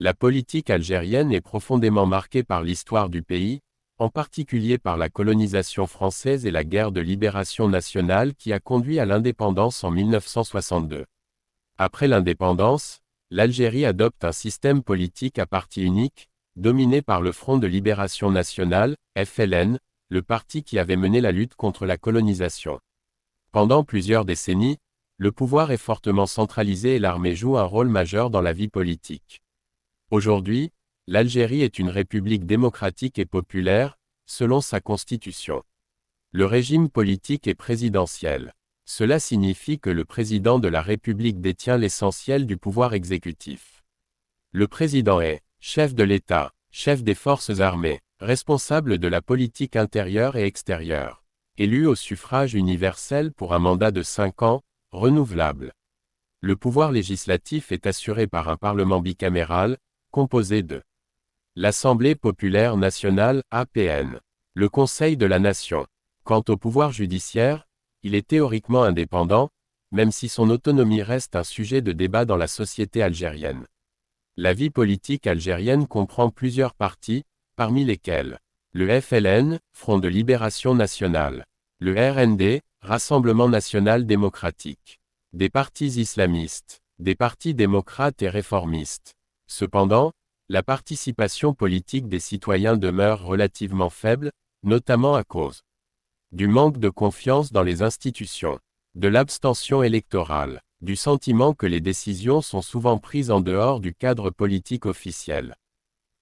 La politique algérienne est profondément marquée par l'histoire du pays, en particulier par la colonisation française et la guerre de libération nationale qui a conduit à l'indépendance en 1962. Après l'indépendance, l'Algérie adopte un système politique à parti unique, dominé par le Front de Libération Nationale, FLN, le parti qui avait mené la lutte contre la colonisation. Pendant plusieurs décennies, le pouvoir est fortement centralisé et l'armée joue un rôle majeur dans la vie politique. Aujourd'hui, l'Algérie est une république démocratique et populaire, selon sa constitution. Le régime politique est présidentiel. Cela signifie que le président de la République détient l'essentiel du pouvoir exécutif. Le président est chef de l'État, chef des forces armées, responsable de la politique intérieure et extérieure, élu au suffrage universel pour un mandat de 5 ans, renouvelable. Le pouvoir législatif est assuré par un parlement bicaméral, composé de l'Assemblée populaire nationale, APN, le Conseil de la Nation. Quant au pouvoir judiciaire, il est théoriquement indépendant, même si son autonomie reste un sujet de débat dans la société algérienne. La vie politique algérienne comprend plusieurs partis, parmi lesquels le FLN, Front de Libération Nationale, le RND, Rassemblement National Démocratique, des partis islamistes, des partis démocrates et réformistes. Cependant, la participation politique des citoyens demeure relativement faible, notamment à cause du manque de confiance dans les institutions, de l'abstention électorale, du sentiment que les décisions sont souvent prises en dehors du cadre politique officiel.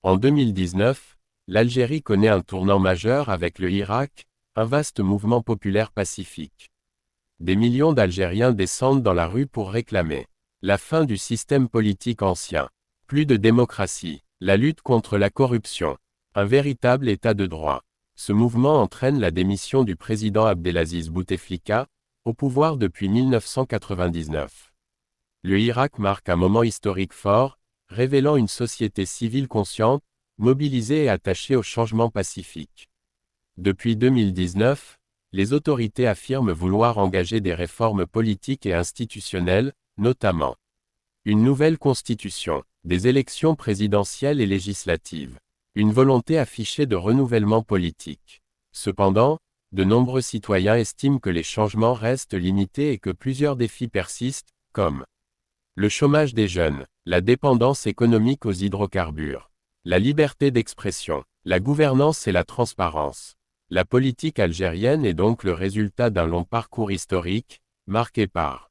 En 2019, l'Algérie connaît un tournant majeur avec le Hirak, un vaste mouvement populaire pacifique. Des millions d'Algériens descendent dans la rue pour réclamer la fin du système politique ancien, plus de démocratie, la lutte contre la corruption, un véritable état de droit. Ce mouvement entraîne la démission du président Abdelaziz Bouteflika, au pouvoir depuis 1999. Le Hirak marque un moment historique fort, révélant une société civile consciente, mobilisée et attachée au changement pacifique. Depuis 2019, les autorités affirment vouloir engager des réformes politiques et institutionnelles, notamment une nouvelle constitution, des élections présidentielles et législatives, une volonté affichée de renouvellement politique. Cependant, de nombreux citoyens estiment que les changements restent limités et que plusieurs défis persistent, comme le chômage des jeunes, la dépendance économique aux hydrocarbures, la liberté d'expression, la gouvernance et la transparence. La politique algérienne est donc le résultat d'un long parcours historique, marqué par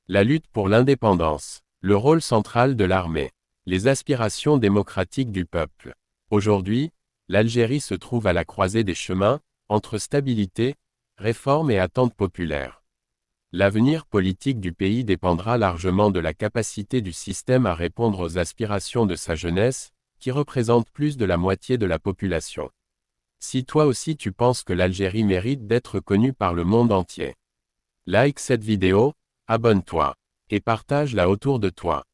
la lutte pour l'indépendance, le rôle central de l'armée, les aspirations démocratiques du peuple. Aujourd'hui, l'Algérie se trouve à la croisée des chemins, entre stabilité, réforme et attentes populaires. L'avenir politique du pays dépendra largement de la capacité du système à répondre aux aspirations de sa jeunesse, qui représente plus de la moitié de la population. Si toi aussi tu penses que l'Algérie mérite d'être connue par le monde entier, like cette vidéo, abonne-toi, et partage-la autour de toi.